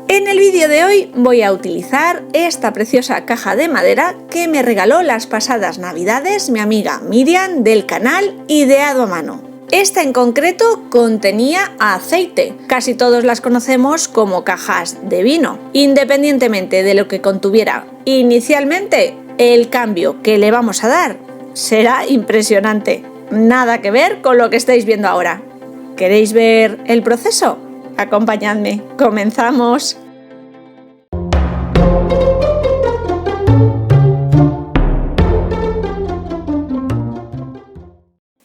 En el vídeo de hoy voy a utilizar esta preciosa caja de madera que me regaló las pasadas navidades mi amiga Miriam del canal Ideado a Mano. Esta en concreto contenía aceite. Casi todos las conocemos como cajas de vino. Independientemente de lo que contuviera inicialmente, el cambio que le vamos a dar será impresionante. Nada que ver con lo que estáis viendo ahora. ¿Queréis ver el proceso? Acompañadme, comenzamos.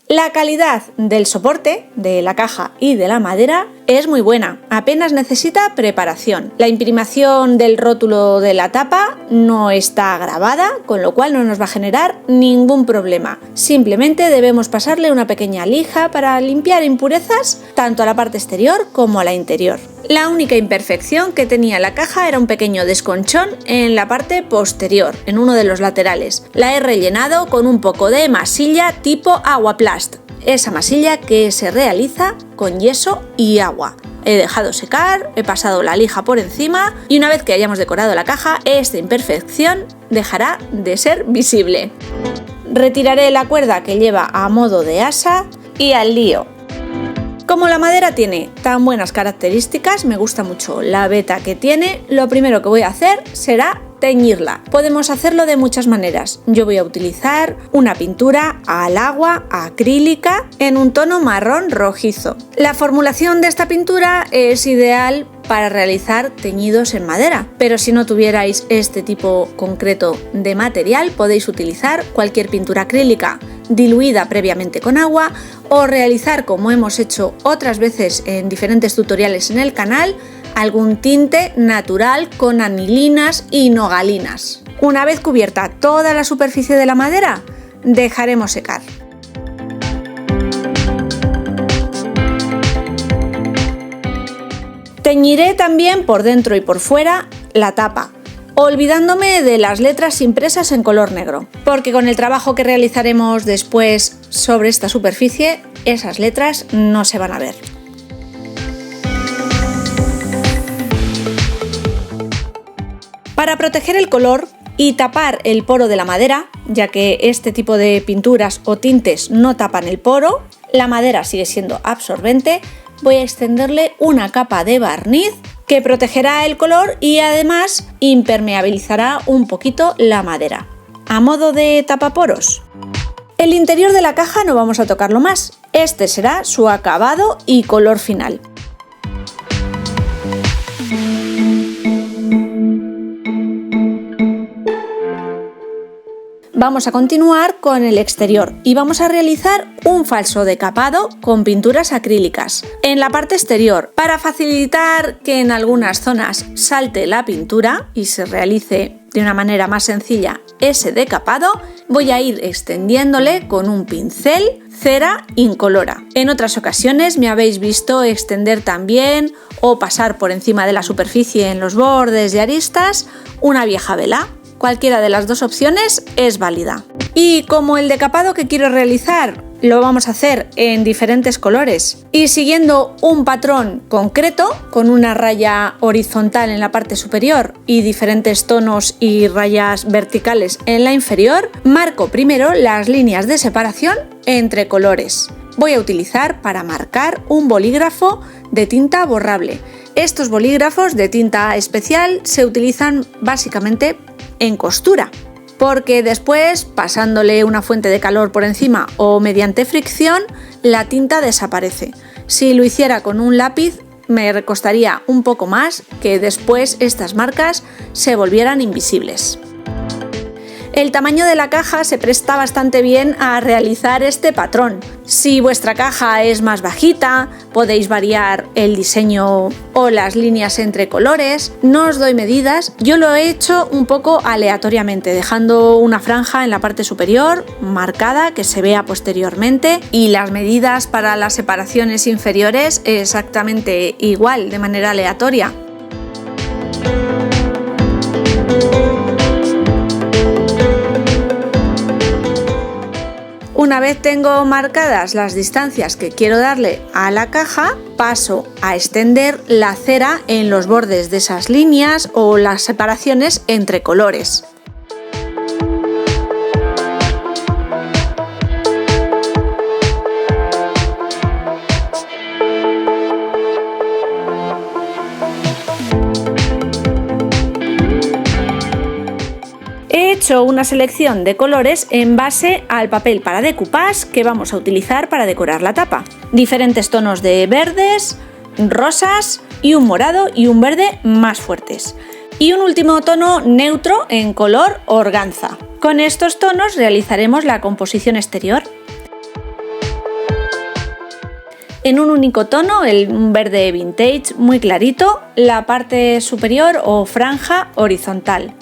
La calidad del soporte, de la caja y de la madera es muy buena, apenas necesita preparación. La imprimación del rótulo de la tapa no está grabada, con lo cual no nos va a generar ningún problema. Simplemente debemos pasarle una pequeña lija para limpiar impurezas tanto a la parte exterior como a la interior. La única imperfección que tenía la caja era un pequeño desconchón en la parte posterior, en uno de los laterales. La he rellenado con un poco de masilla tipo Aguaplast, esa masilla que se realiza con yeso y agua. He dejado secar, he pasado la lija por encima y una vez que hayamos decorado la caja, esta imperfección dejará de ser visible. Retiraré la cuerda que lleva a modo de asa y al lío. Como la madera tiene tan buenas características, me gusta mucho la veta que tiene, lo primero que voy a hacer será teñirla. Podemos hacerlo de muchas maneras. Yo voy a utilizar una pintura al agua acrílica en un tono marrón rojizo. La formulación de esta pintura es ideal para realizar teñidos en madera, pero si no tuvierais este tipo concreto de material, podéis utilizar cualquier pintura acrílica diluida previamente con agua o realizar, como hemos hecho otras veces en diferentes tutoriales en el canal, algún tinte natural con anilinas y nogalinas. Una vez cubierta toda la superficie de la madera, dejaremos secar. Teñiré también por dentro y por fuera la tapa, olvidándome de las letras impresas en color negro, porque con el trabajo que realizaremos después sobre esta superficie, esas letras no se van a ver. Para proteger el color y tapar el poro de la madera, ya que este tipo de pinturas o tintes no tapan el poro, la madera sigue siendo absorbente, voy a extenderle una capa de barniz que protegerá el color y además impermeabilizará un poquito la madera, a modo de tapaporos. El interior de la caja no vamos a tocarlo más, este será su acabado y color final. Vamos a continuar con el exterior y vamos a realizar un falso decapado con pinturas acrílicas en la parte exterior para facilitar que en algunas zonas salte la pintura y se realice de una manera más sencilla ese decapado. Voy a ir extendiéndole con un pincel cera incolora. En otras ocasiones me habéis visto extender también o pasar por encima de la superficie en los bordes y aristas una vieja vela. Cualquiera de las dos opciones es válida. Y como el decapado que quiero realizar lo vamos a hacer en diferentes colores y siguiendo un patrón concreto con una raya horizontal en la parte superior y diferentes tonos y rayas verticales en la inferior, marco primero las líneas de separación entre colores. Voy a utilizar para marcar un bolígrafo de tinta borrable. Estos bolígrafos de tinta especial se utilizan básicamente en costura, porque después, pasándole una fuente de calor por encima o mediante fricción, la tinta desaparece. Si lo hiciera con un lápiz, me costaría un poco más que después estas marcas se volvieran invisibles. El tamaño de la caja se presta bastante bien a realizar este patrón. Si vuestra caja es más bajita, podéis variar el diseño o las líneas entre colores. No os doy medidas, yo lo he hecho un poco aleatoriamente, dejando una franja en la parte superior marcada que se vea posteriormente y las medidas para las separaciones inferiores exactamente igual, de manera aleatoria. Una vez tengo marcadas las distancias que quiero darle a la caja, paso a extender la cera en los bordes de esas líneas o las separaciones entre colores. He hecho una selección de colores en base al papel para decoupage que vamos a utilizar para decorar la tapa. Diferentes tonos de verdes, rosas y un morado y un verde más fuertes. Y un último tono neutro en color organza. Con estos tonos realizaremos la composición exterior. En un único tono, un verde vintage muy clarito, la parte superior o franja horizontal.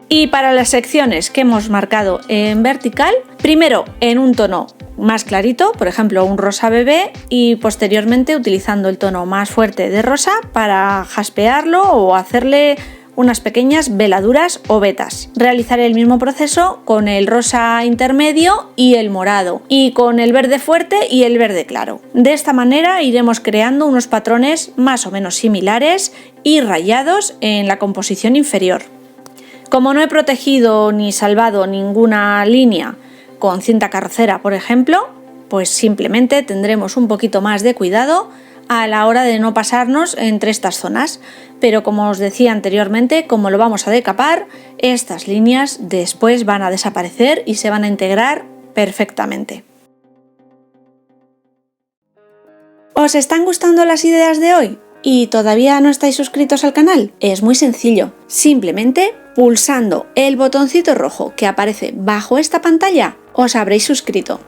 Y para las secciones que hemos marcado en vertical, primero en un tono más clarito, por ejemplo un rosa bebé, y posteriormente utilizando el tono más fuerte de rosa para jaspearlo o hacerle unas pequeñas veladuras o vetas. Realizaré el mismo proceso con el rosa intermedio y el morado, y con el verde fuerte y el verde claro. De esta manera iremos creando unos patrones más o menos similares y rayados en la composición inferior. Como no he protegido ni salvado ninguna línea con cinta carrocera, por ejemplo, pues simplemente tendremos un poquito más de cuidado a la hora de no pasarnos entre estas zonas. Pero como os decía anteriormente, como lo vamos a decapar, estas líneas después van a desaparecer y se van a integrar perfectamente. ¿Os están gustando las ideas de hoy? ¿Y todavía no estáis suscritos al canal? Es muy sencillo, simplemente pulsando el botoncito rojo que aparece bajo esta pantalla os habréis suscrito.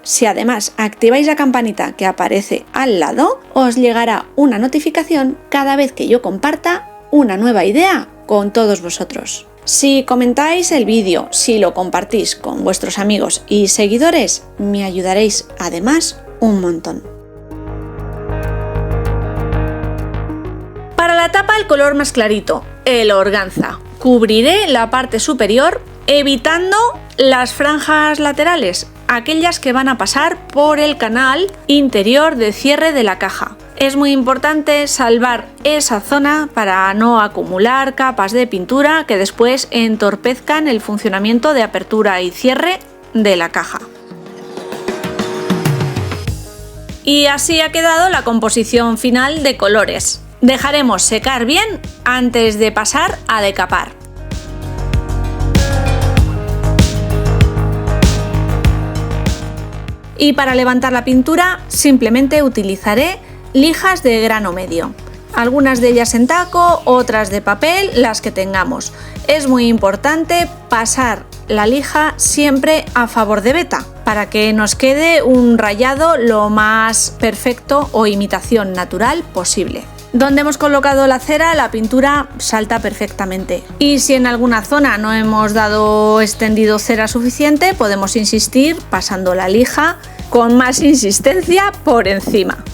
Si además activáis la campanita que aparece al lado, os llegará una notificación cada vez que yo comparta una nueva idea con todos vosotros. Si comentáis el vídeo, si lo compartís con vuestros amigos y seguidores, me ayudaréis además un montón. Para la tapa el color más clarito, el organza. Cubriré la parte superior evitando las franjas laterales, aquellas que van a pasar por el canal interior de cierre de la caja. Es muy importante salvar esa zona para no acumular capas de pintura que después entorpezcan el funcionamiento de apertura y cierre de la caja. Y así ha quedado la composición final de colores. Dejaremos secar bien antes de pasar a decapar. Y para levantar la pintura simplemente utilizaré lijas de grano medio. Algunas de ellas en taco, otras de papel, las que tengamos. Es muy importante pasar la lija siempre a favor de veta para que nos quede un rayado lo más perfecto o imitación natural posible. Donde hemos colocado la cera, la pintura salta perfectamente. Y si en alguna zona no hemos extendido cera suficiente, podemos insistir pasando la lija con más insistencia por encima.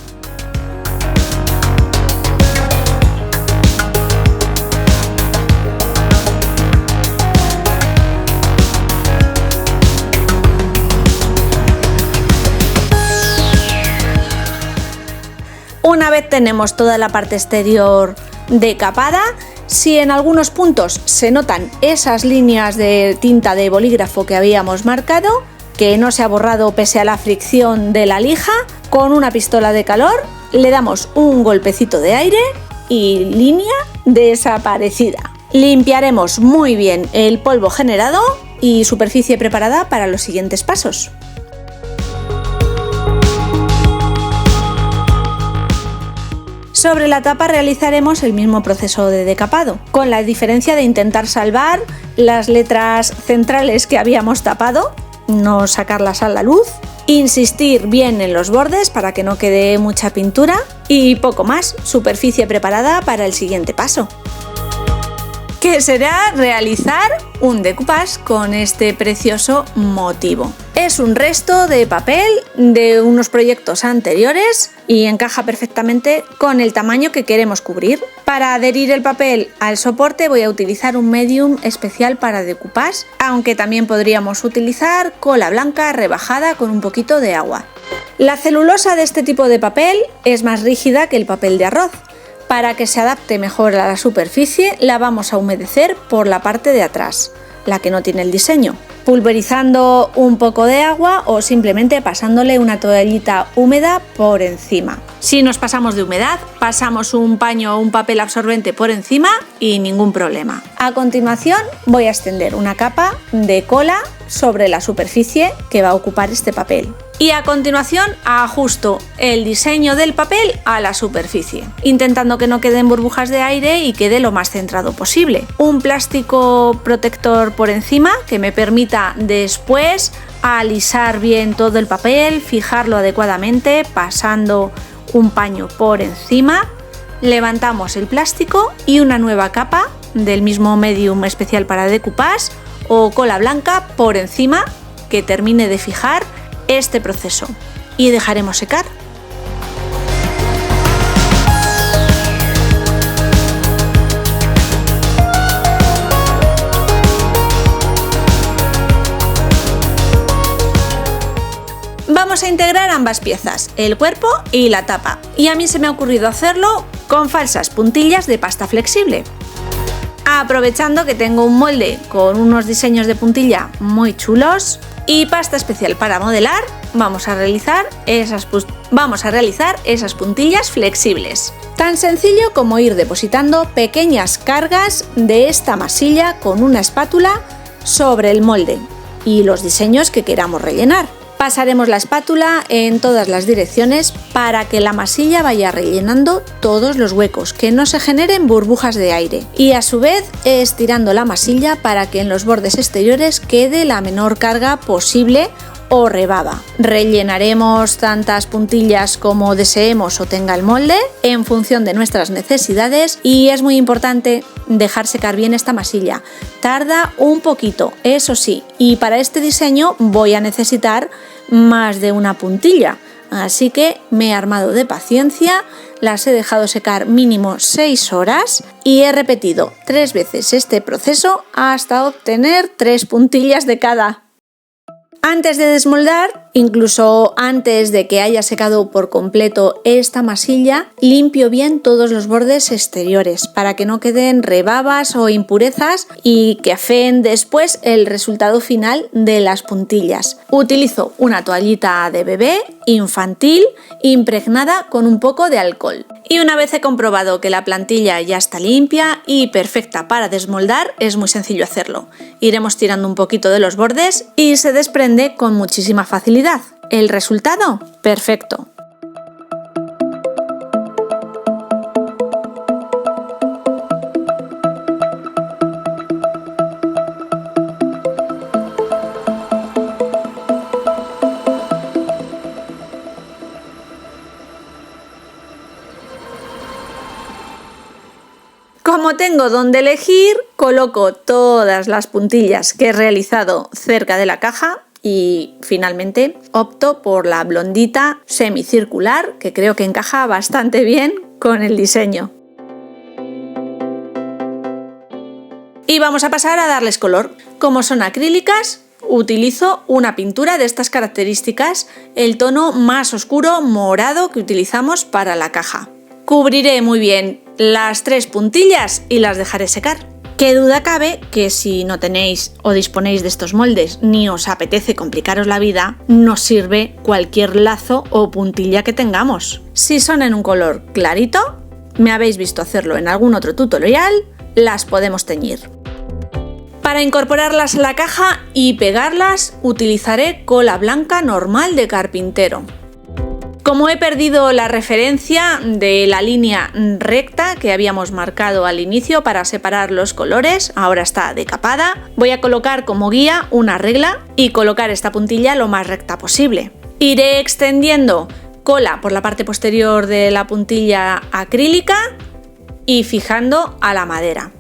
Una vez tenemos toda la parte exterior decapada, si en algunos puntos se notan esas líneas de tinta de bolígrafo que habíamos marcado, que no se ha borrado pese a la fricción de la lija, con una pistola de calor le damos un golpecito de aire y línea desaparecida. Limpiaremos muy bien el polvo generado y superficie preparada para los siguientes pasos. Sobre la tapa realizaremos el mismo proceso de decapado, con la diferencia de intentar salvar las letras centrales que habíamos tapado, no sacarlas a la luz, insistir bien en los bordes para que no quede mucha pintura y poco más, superficie preparada para el siguiente paso. que será realizar un decoupage con este precioso motivo. Es un resto de papel de unos proyectos anteriores y encaja perfectamente con el tamaño que queremos cubrir. Para adherir el papel al soporte voy a utilizar un medium especial para decoupage, aunque también podríamos utilizar cola blanca rebajada con un poquito de agua. La celulosa de este tipo de papel es más rígida que el papel de arroz. Para que se adapte mejor a la superficie, la vamos a humedecer por la parte de atrás, la que no tiene el diseño, pulverizando un poco de agua o simplemente pasándole una toallita húmeda por encima. Si nos pasamos de humedad, pasamos un paño o un papel absorbente por encima y ningún problema. A continuación voy a extender una capa de cola sobre la superficie que va a ocupar este papel. Y a continuación ajusto el diseño del papel a la superficie, intentando que no queden burbujas de aire y quede lo más centrado posible. Un plástico protector por encima que me permita después alisar bien todo el papel, fijarlo adecuadamente, pasando un paño por encima. Levantamos el plástico y una nueva capa del mismo medium especial para decoupage o cola blanca por encima que termine de fijar este proceso y dejaremos secar. Vamos a integrar ambas piezas, el cuerpo y la tapa, y a mí se me ha ocurrido hacerlo con falsas puntillas de pasta flexible. Aprovechando que tengo un molde con unos diseños de puntilla muy chulos y pasta especial para modelar, vamos a realizar esas puntillas flexibles. Tan sencillo como ir depositando pequeñas cargas de esta masilla con una espátula sobre el molde y los diseños que queramos rellenar. Pasaremos la espátula en todas las direcciones para que la masilla vaya rellenando todos los huecos, que no se generen burbujas de aire, y a su vez estirando la masilla para que en los bordes exteriores quede la menor carga posible o rebaba. Rellenaremos tantas puntillas como deseemos o tenga el molde en función de nuestras necesidades, y es muy importante dejar secar bien esta masilla. Tarda un poquito, eso sí, y para este diseño voy a necesitar más de una puntilla, así que me he armado de paciencia, las he dejado secar mínimo 6 horas y he repetido 3 veces este proceso hasta obtener 3 puntillas de cada. Antes de desmoldar, incluso antes de que haya secado por completo esta masilla, limpio bien todos los bordes exteriores para que no queden rebabas o impurezas y que afeen después el resultado final de las puntillas. Utilizo una toallita de bebé infantil impregnada con un poco de alcohol. Y una vez he comprobado que la plantilla ya está limpia y perfecta para desmoldar, es muy sencillo hacerlo. Iremos tirando un poquito de los bordes y se desprende con muchísima facilidad. ¿El resultado? Perfecto. Como tengo donde elegir, coloco todas las puntillas que he realizado cerca de la caja y finalmente opto por la blondita semicircular, que creo que encaja bastante bien con el diseño. Y vamos a pasar a darles color. Como son acrílicas, utilizo una pintura de estas características, el tono más oscuro morado que utilizamos para la caja. Cubriré muy bien las 3 puntillas y las dejaré secar. Qué duda cabe que si no tenéis o disponéis de estos moldes ni os apetece complicaros la vida, nos sirve cualquier lazo o puntilla que tengamos. Si son en un color clarito, me habéis visto hacerlo en algún otro tutorial, las podemos teñir. Para incorporarlas a la caja y pegarlas, utilizaré cola blanca normal de carpintero. Como he perdido la referencia de la línea recta que habíamos marcado al inicio para separar los colores, ahora está decapada, voy a colocar como guía una regla y colocar esta puntilla lo más recta posible. Iré extendiendo cola por la parte posterior de la puntilla acrílica y fijando a la madera.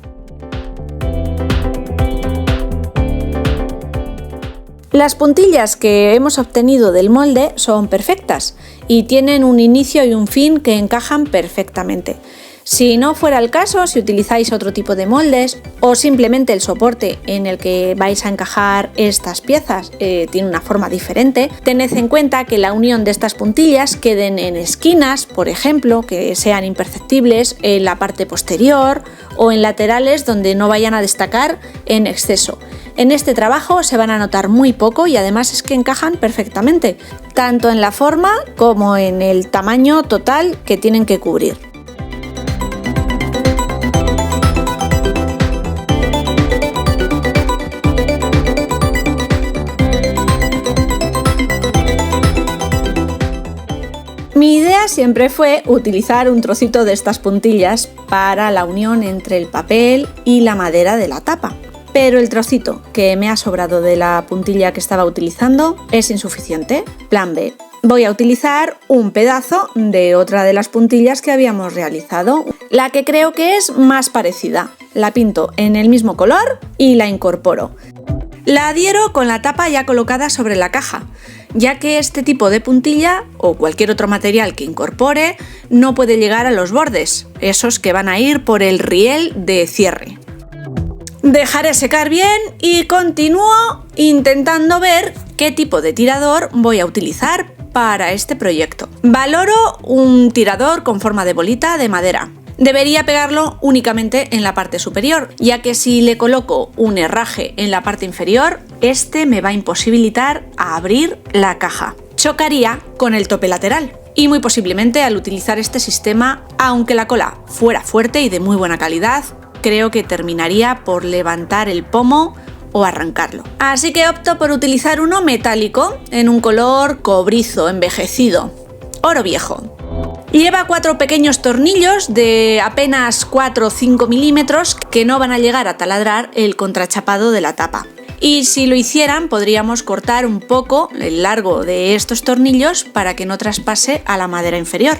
Las puntillas que hemos obtenido del molde son perfectas y tienen un inicio y un fin que encajan perfectamente. Si no fuera el caso, si utilizáis otro tipo de moldes o simplemente el soporte en el que vais a encajar estas piezas tiene una forma diferente, tened en cuenta que la unión de estas puntillas queden en esquinas, por ejemplo, que sean imperceptibles en la parte posterior o en laterales donde no vayan a destacar en exceso. En este trabajo se van a notar muy poco y además es que encajan perfectamente, tanto en la forma como en el tamaño total que tienen que cubrir. Mi idea siempre fue utilizar un trocito de estas puntillas para la unión entre el papel y la madera de la tapa. Pero el trocito que me ha sobrado de la puntilla que estaba utilizando es insuficiente. Plan B. Voy a utilizar un pedazo de otra de las puntillas que habíamos realizado, la que creo que es más parecida. La pinto en el mismo color y la incorporo. La adhiero con la tapa ya colocada sobre la caja, ya que este tipo de puntilla o cualquier otro material que incorpore no puede llegar a los bordes, esos que van a ir por el riel de cierre. Dejaré secar bien y continúo intentando ver qué tipo de tirador voy a utilizar para este proyecto. Valoro un tirador con forma de bolita de madera. Debería pegarlo únicamente en la parte superior, ya que si le coloco un herraje en la parte inferior, este me va a imposibilitar a abrir la caja. Chocaría con el tope lateral. Y muy posiblemente al utilizar este sistema, aunque la cola fuera fuerte y de muy buena calidad, creo que terminaría por levantar el pomo o arrancarlo. Así que opto por utilizar uno metálico en un color cobrizo envejecido, oro viejo. Lleva 4 pequeños tornillos de apenas 4 o 5 milímetros que no van a llegar a taladrar el contrachapado de la tapa. Y si lo hicieran, podríamos cortar un poco el largo de estos tornillos para que no traspase a la madera inferior,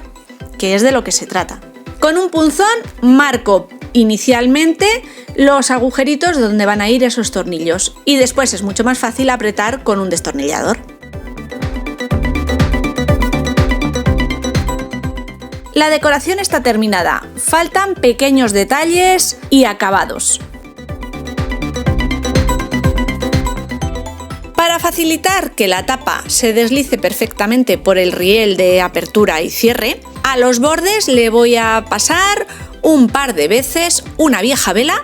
que es de lo que se trata. Con un punzón marco inicialmente los agujeritos donde van a ir esos tornillos y después es mucho más fácil apretar con un destornillador. La decoración está terminada, faltan pequeños detalles y acabados. Para facilitar que la tapa se deslice perfectamente por el riel de apertura y cierre, a los bordes le voy a pasar un par de veces una vieja vela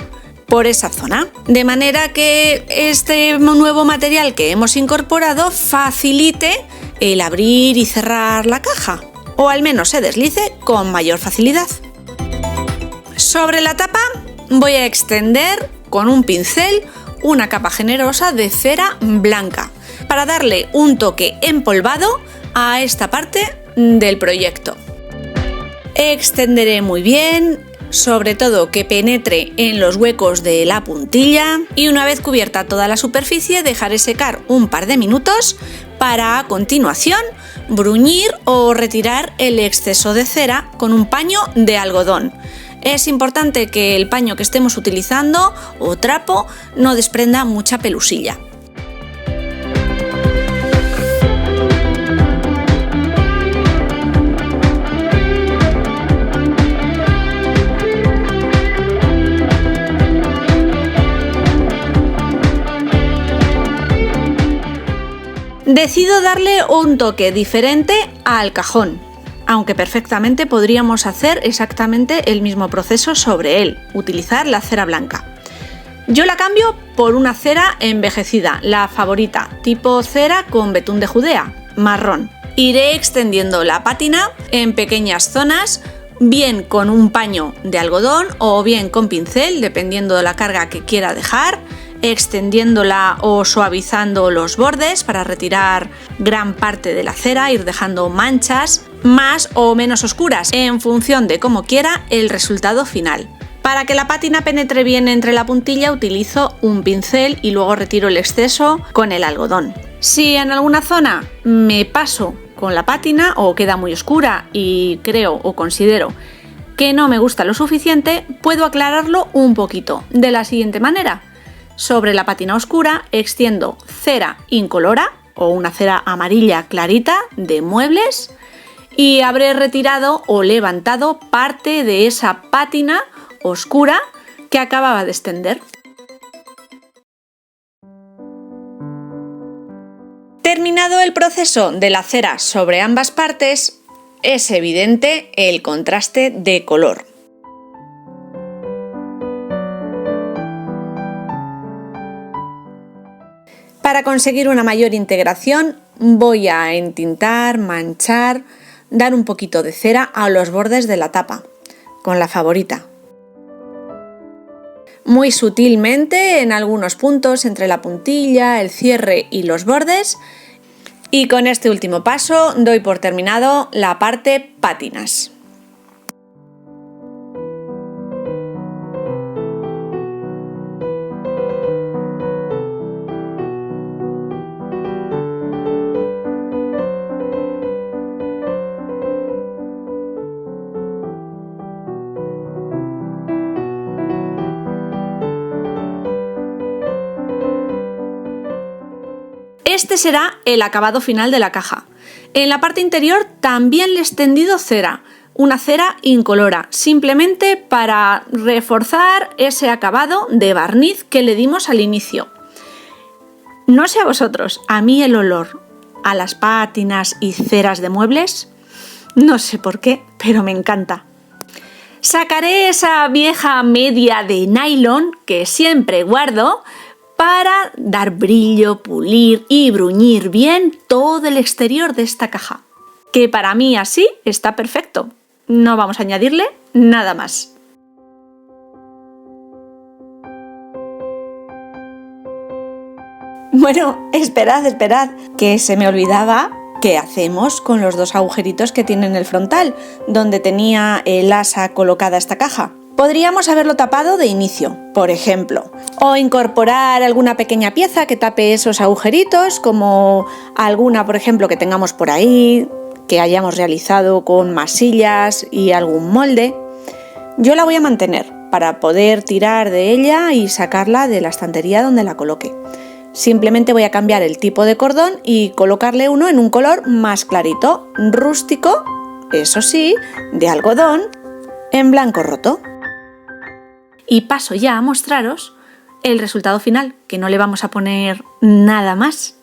por esa zona, de manera que este nuevo material que hemos incorporado facilite el abrir y cerrar la caja, o al menos se deslice con mayor facilidad. Sobre la tapa voy a extender con un pincel una capa generosa de cera blanca para darle un toque empolvado a esta parte del proyecto. Extenderé muy bien, sobre todo que penetre en los huecos de la puntilla, y una vez cubierta toda la superficie dejaré secar un par de minutos para a continuación bruñir o retirar el exceso de cera con un paño de algodón. Es importante que el paño que estemos utilizando o trapo no desprenda mucha pelusilla. Decido darle un toque diferente al cajón, aunque perfectamente podríamos hacer exactamente el mismo proceso sobre él, utilizar la cera blanca. Yo la cambio por una cera envejecida, la favorita, tipo cera con betún de Judea, marrón. Iré extendiendo la pátina en pequeñas zonas, bien con un paño de algodón o bien con pincel, dependiendo de la carga que quiera dejar, extendiéndola o suavizando los bordes para retirar gran parte de la cera, ir dejando manchas más o menos oscuras en función de cómo quiera el resultado final. Para que la pátina penetre bien entre la puntilla utilizo un pincel y luego retiro el exceso con el algodón. Si en alguna zona me paso con la pátina o queda muy oscura y creo o considero que no me gusta lo suficiente, puedo aclararlo un poquito de la siguiente manera. sobre la pátina oscura extiendo cera incolora o una cera amarilla clarita de muebles y habré retirado o levantado parte de esa pátina oscura que acababa de extender. Terminado el proceso de la cera sobre ambas partes, es evidente el contraste de color. Para conseguir una mayor integración voy a entintar, manchar, dar un poquito de cera a los bordes de la tapa, con la favorita. Muy sutilmente en algunos puntos entre la puntilla, el cierre y los bordes. Y con este último paso doy por terminado la parte pátinas. Este será el acabado final de la caja. En la parte interior también le he extendido cera, una cera incolora, simplemente para reforzar ese acabado de barniz que le dimos al inicio. No sé a vosotros, a mí el olor a las pátinas y ceras de muebles, no sé por qué, pero me encanta. Sacaré esa vieja media de nylon que siempre guardo para dar brillo, pulir y bruñir bien todo el exterior de esta caja, que para mí así está perfecto. No vamos a añadirle nada más. Bueno, esperad, que se me olvidaba qué hacemos con los dos agujeritos que tiene en el frontal, donde tenía el asa colocada esta caja. Podríamos haberlo tapado de inicio, por ejemplo, o incorporar alguna pequeña pieza que tape esos agujeritos, como alguna, por ejemplo, que tengamos por ahí, que hayamos realizado con masillas y algún molde. Yo la voy a mantener para poder tirar de ella y sacarla de la estantería donde la coloque. Simplemente voy a cambiar el tipo de cordón y colocarle uno en un color más clarito, rústico, eso sí, de algodón, en blanco roto. Y paso ya a mostraros el resultado final, que no le vamos a poner nada más.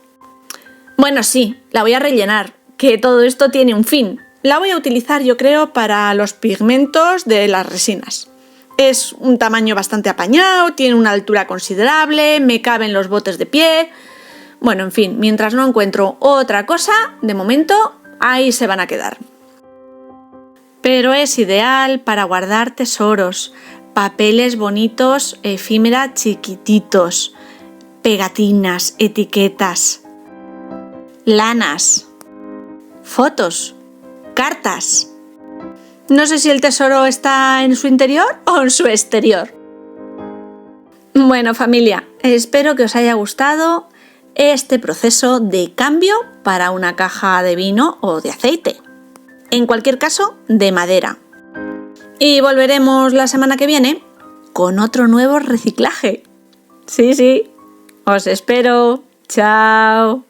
Bueno, sí, la voy a rellenar, que todo esto tiene un fin. La voy a utilizar, yo creo, para los pigmentos de las resinas. Es un tamaño bastante apañado, tiene una altura considerable, me caben los botes de pie. Bueno, en fin, mientras no encuentro otra cosa, de momento, ahí se van a quedar. Pero es ideal para guardar tesoros, papeles bonitos, efímera chiquititos, pegatinas, etiquetas, lanas, fotos, cartas. No sé si el tesoro está en su interior o en su exterior. Bueno, familia, espero que os haya gustado este proceso de cambio para una caja de vino o de aceite. En cualquier caso, de madera. Y volveremos la semana que viene con otro nuevo reciclaje. Sí, os espero. Chao.